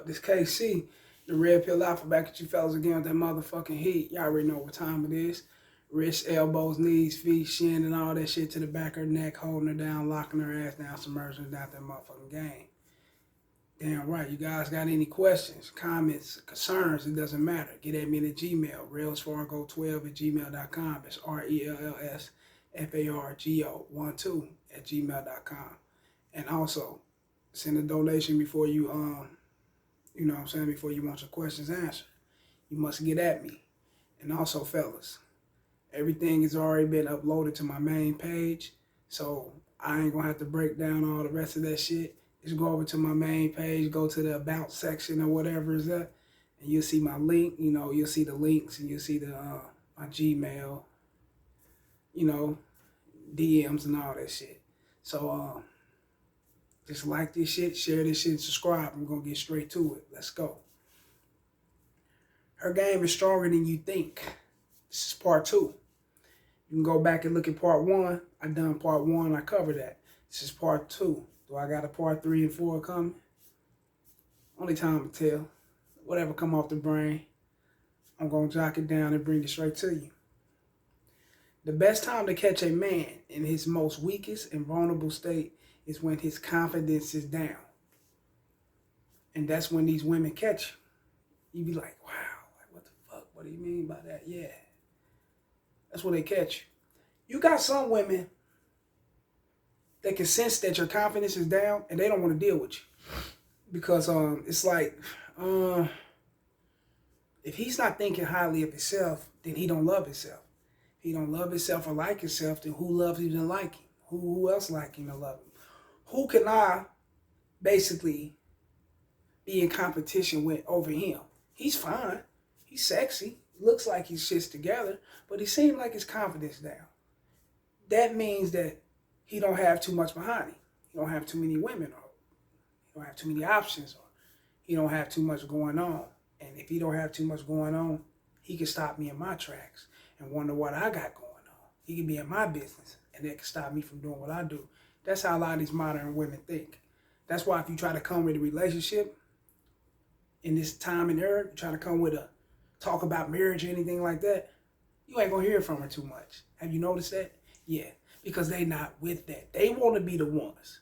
This KC, the Red Pill Alpha, back at you fellas again with that motherfucking heat. Y'all already know what time it is. Wrists, elbows, knees, feet, shin, and all that shit to the back of her neck, holding her down, locking her ass down, submerging her down that motherfucking game. Damn right. You guys got any questions, comments, concerns? It doesn't matter. Get at me at Gmail, railsfargo12@gmail.com. It's RELSFARGO12@gmail.com. And also, send a donation before you, you know what I'm saying, before you want your questions answered. You must get at me. And also, fellas, everything has already been uploaded to my main page, so I ain't gonna have to break down all the rest of that shit. Just go over to my main page, go to the About section or whatever is that, and you'll see my link. You know, you'll see the links, and you'll see the my Gmail, you know, DMs and all that shit. So just like this shit, share this shit, and subscribe. I'm gonna get straight to it. Let's go. Her game is stronger than you think. This is part 2. You can go back and look at part 1. I done part 1. I covered that. This is part 2. Do I got a part 3 and 4 coming? Only time to tell. Whatever come off the brain, I'm going to jot it down and bring it straight to you. The best time to catch a man in his most weakest and vulnerable state is when his confidence is down. And that's when these women catch you. You be like, wow, like, what the fuck? What do you mean by that? Yeah. That's when they catch you. You got some women that can sense that your confidence is down and they don't want to deal with you. Because it's like, if he's not thinking highly of himself, then he don't love himself. If he don't love himself or like himself, then who loves him and like him? Who else like him and love him? Who can I basically be in competition with over him? He's fine. He's sexy. Looks like his shit's together, but he seems like his confidence down. That means that he don't have too much behind him. He don't have too many women, or he don't have too many options, or he don't have too much going on. And if he don't have too much going on, he can stop me in my tracks and wonder what I got going on. He can be in my business, and that can stop me from doing what I do. That's how a lot of these modern women think. That's why if you try to come with a relationship in this time and era, you try to come with a talk about marriage or anything like that, you ain't gonna hear from her too much. Have you noticed that? Yeah, because they not with that. They want to be the ones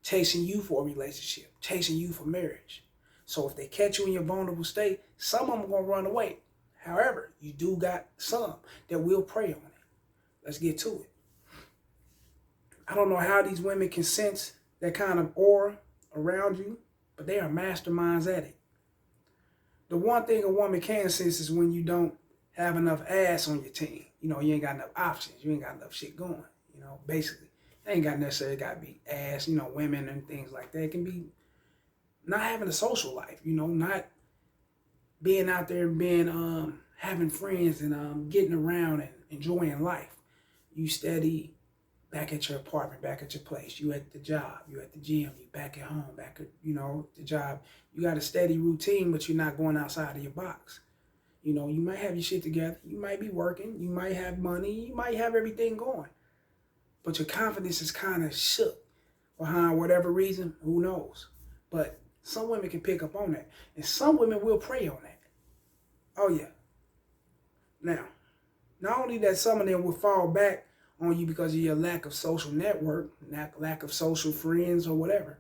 chasing you for a relationship, chasing you for marriage. So if they catch you in your vulnerable state, some of them are gonna run away. However, you do got some that will prey on it. Let's get to it. I don't know how these women can sense that kind of aura around you, but they are masterminds at it. The one thing a woman can sense is when you don't have enough ass on your team. You know, you ain't got enough options. You ain't got enough shit going. You know, basically. It ain't got necessarily got to be ass, you know, women and things like that. It can be not having a social life, you know, not being out there and being, having friends and getting around and enjoying life. You steady back at your apartment, back at your place. You at the job, you at the gym, you back at home, back at, you know, the job. You got a steady routine, but you're not going outside of your box. You know, you might have your shit together. You might be working. You might have money. You might have everything going. But your confidence is kind of shook behind whatever reason. Who knows? But some women can pick up on that. And some women will prey on that. Oh, yeah. Now, not only that some of them will fall back on you because of your lack of social network, lack of social friends or whatever.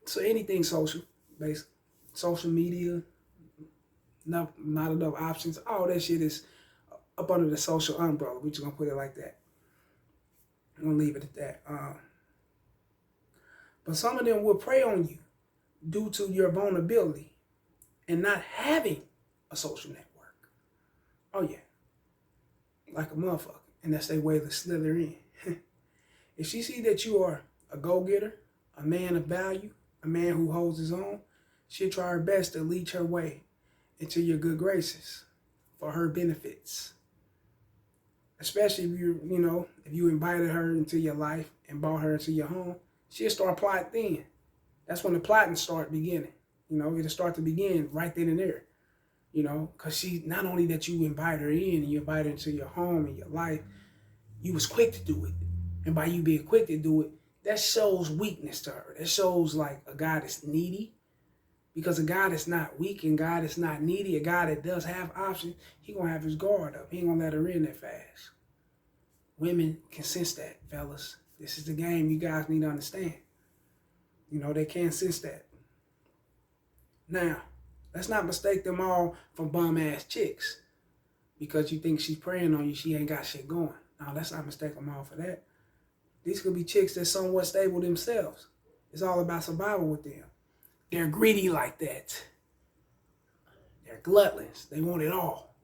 So anything social, basically. Social media, not enough options. All that shit is up under the social umbrella. We're just going to put it like that. I'm going to leave it at that. But some of them will prey on you due to your vulnerability and not having a social network. Oh, yeah. Like a motherfucker. And that's their way to slither in. If she see that you are a go-getter, a man of value, a man who holds his own, she'll try her best to lead her way into your good graces for her benefits. Especially if if you invited her into your life and brought her into your home, she'll start plotting then. That's when the plotting start beginning. You know, it'll start to begin right then and there. You know, because she, not only that you invite her in and you invite her into your home and your life, you was quick to do it. And by you being quick to do it, that shows weakness to her. That shows like a guy that's needy, Because a guy that's not weak and guy that's not needy, a guy that does have options, he gonna have his guard up. He ain't gonna let her in that fast. Women can sense that, fellas. This is the game you guys need to understand. You know, they can't sense that. Now, let's not mistake them all for bum-ass chicks. Because you think she's preying on you, she ain't got shit going. Now, let's not mistake them all for that. These could be chicks that's somewhat stable themselves. It's all about survival with them. They're greedy like that. They're gluttons. They want it all.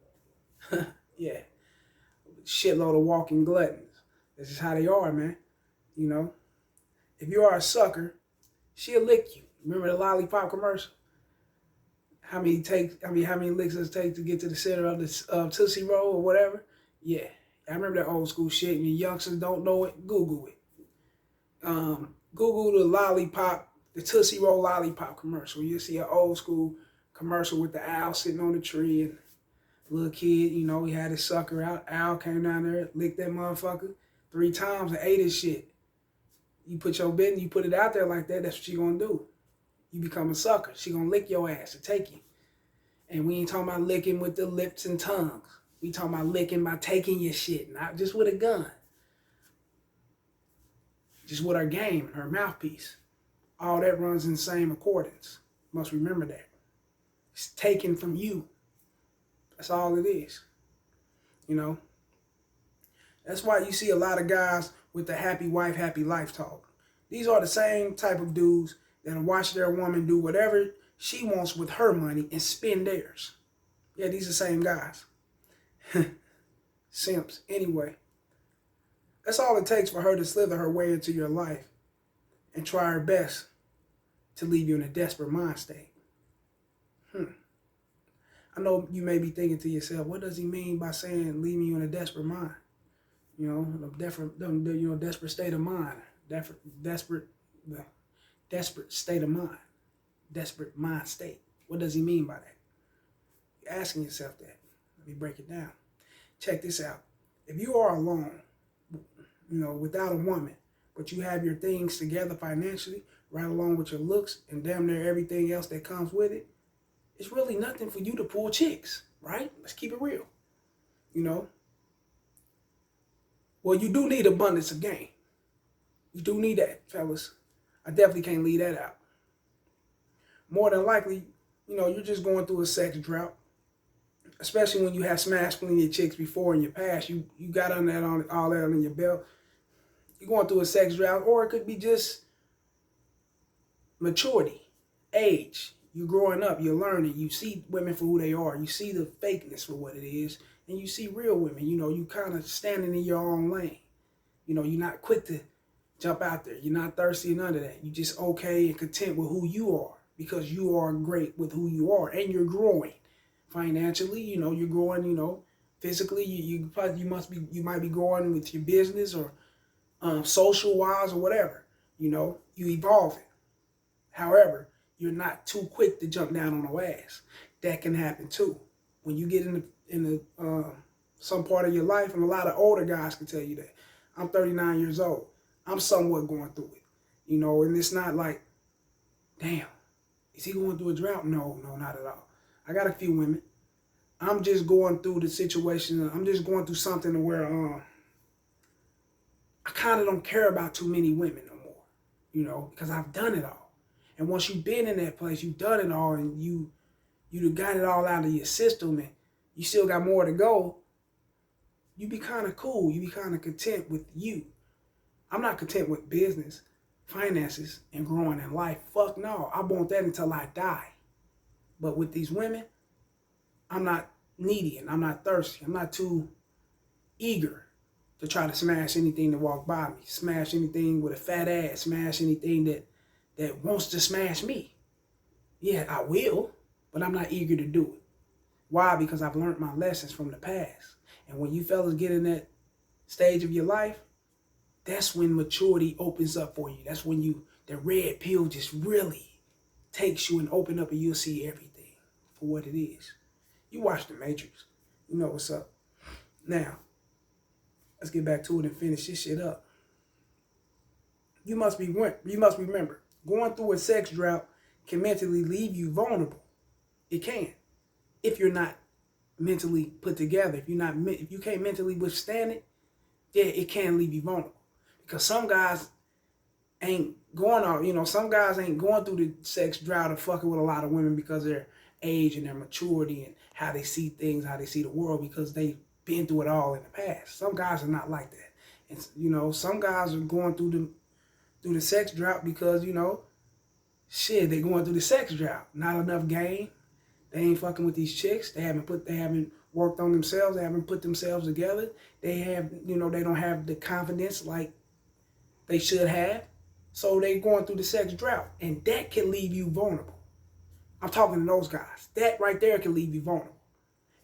Yeah. Shitload of walking gluttons. This is how they are, man. You know, if you are a sucker, she'll lick you. Remember the lollipop commercial? How many licks does it take to get to the center of the Tootsie Roll or whatever? Yeah, I remember that old school shit. And the youngsters don't know it. Google it. Google the lollipop, the Tootsie Roll lollipop commercial. You'll see an old school commercial with the owl sitting on the tree and the little kid, you know, he had his sucker out. Owl came down there, licked that motherfucker 3 times and ate his shit. You put your business, you put it out there like that, that's what she gonna do. You become a sucker. She gonna lick your ass to take you. And we ain't talking about licking with the lips and tongues. We talking about licking by taking your shit, not just with a gun. Just with her game and her mouthpiece. All that runs in the same accordance. Must remember that. It's taken from you. That's all it is. You know? That's why you see a lot of guys with the happy wife, happy life talk. These are the same type of dudes that'll watch their woman do whatever she wants with her money and spend theirs. Yeah, these are the same guys. Simps. Anyway, that's all it takes for her to slither her way into your life and try her best to leave you in a desperate mind state. I know you may be thinking to yourself, what does he mean by saying leaving you in a desperate mind? You know, desperate state of mind. Desperate state of mind. Desperate mind state. What does he mean by that? You're asking yourself that. Let me break it down. Check this out. If you are alone, you know, without a woman, but you have your things together financially, right along with your looks and damn near everything else that comes with it, it's really nothing for you to pull chicks, right? Let's keep it real. You know? Well, you do need abundance of game. You do need that, fellas. I definitely can't leave that out. More than likely, you know, you're just going through a sex drought. Especially when you have smashed plenty of chicks before in your past. You got all that on your belt. You're going through a sex drought, or it could be just maturity, age. You're growing up, you're learning. You see women for who they are. You see the fakeness for what it is. And you see real women. You know, you kind of standing in your own lane. You know, you're not quick to jump out there. You're not thirsty, none of that. You're just okay and content with who you are. Because you are great with who you are. And you're growing. Financially, you know, you're growing, you know, physically, you might be growing with your business or social wise or whatever, you know, you evolving. However, you're not too quick to jump down on no ass. That can happen too. When you get in some part of your life, and a lot of older guys can tell you that. I'm 39 years old. I'm somewhat going through it, you know, and it's not like, damn, is he going through a drought? No, not at all. I got a few women. I'm just going through the situation. I'm just going through something where I kind of don't care about too many women no more, you know, because I've done it all. And once you've been in that place, you've done it all, and you got it all out of your system, and you still got more to go, you be kind of cool. You be kind of content with you. I'm not content with business, finances, and growing in life. Fuck no. I want that until I die. But with these women, I'm not needy and I'm not thirsty. I'm not too eager to try to smash anything that walk by me. Smash anything with a fat ass. Smash anything that wants to smash me. Yeah, I will, but I'm not eager to do it. Why? Because I've learned my lessons from the past. And when you fellas get in that stage of your life, that's when maturity opens up for you. That's when the red pill just really takes you and open up, and you'll see everything for what it is. You watch The Matrix. You know what's up. Now, let's get back to it and finish this shit up. You must remember, going through a sex drought can mentally leave you vulnerable. It can. If you're not mentally put together, if you can't mentally withstand it, yeah, it can leave you vulnerable. Because some guys ain't going out, some guys ain't going through the sex drought and fucking with a lot of women because of their age and their maturity and how they see things, how they see the world, because they've been through it all in the past. Some guys are not like that. And, some guys are going through the sex drought because, shit, they're going through the sex drought. Not enough game. They ain't fucking with these chicks. They haven't worked on themselves. They haven't put themselves together. They don't have the confidence like they should have. So they going through the sex drought. And that can leave you vulnerable. I'm talking to those guys. That right there can leave you vulnerable.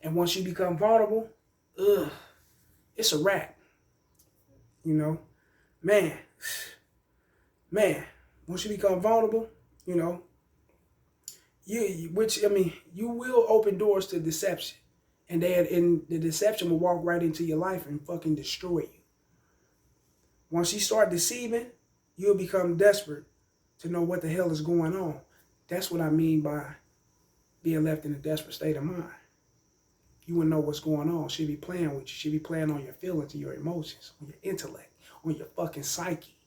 And once you become vulnerable, it's a wrap. Man, once you become vulnerable, you will open doors to deception. And the deception will walk right into your life and fucking destroy you. Once you start deceiving, you'll become desperate to know what the hell is going on. That's what I mean by being left in a desperate state of mind. You wouldn't know what's going on. She'd be playing with you. She'd be playing on your feelings and your emotions, on your intellect, on your fucking psyche.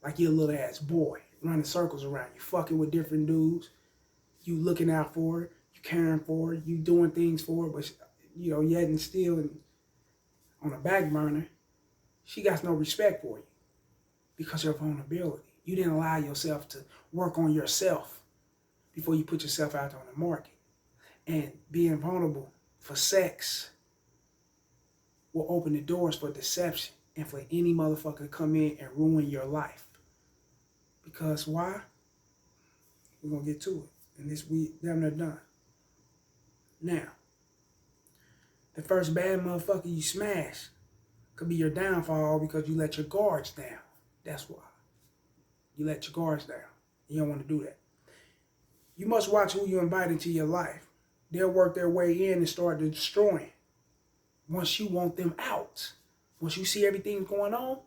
Like you're a little ass boy running circles around you, fucking with different dudes. You looking out for her, you caring for her, you doing things for her, but yet and still on the back burner, she got no respect for you because of your vulnerability. You didn't allow yourself to work on yourself before you put yourself out on the market. And being vulnerable for sex will open the doors for deception and for any motherfucker to come in and ruin your life. Because why? We're going to get to it. And we damn near done. Now, the first bad motherfucker you smash could be your downfall because you let your guards down. That's why. You let your guards down. You don't want to do that. You must watch who you invite into your life. They'll work their way in and start destroying. Once you want them out. Once you see everything going on,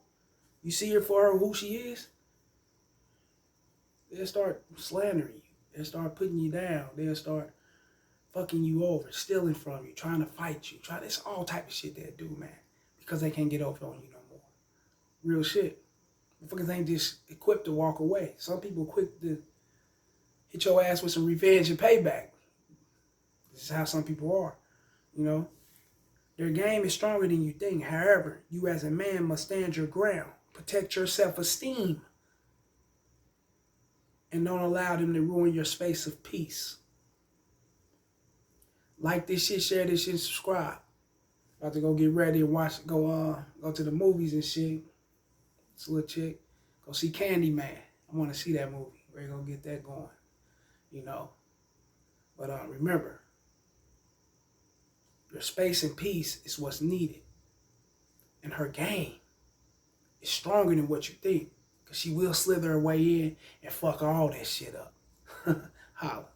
you see her for her who she is, they'll start slandering you. They'll start putting you down. They'll start fucking you over, stealing from you, trying to fight you. It's all type of shit they'll do, man. Because they can't get over on you no more. Real shit. Motherfuckers ain't just equipped to walk away. Some people quick to hit your ass with some revenge and payback. This is how some people are, Their game is stronger than you think. However, you as a man must stand your ground. Protect your self-esteem. And don't allow them to ruin your space of peace. Like this shit, share this shit, subscribe. About to go get ready and go to the movies and shit. This little chick. Go see Candyman. I want to see that movie. We're going to get that going. But remember, your space and peace is what's needed. And her game is stronger than what you think. Because she will slither her way in and fuck all that shit up. Holla.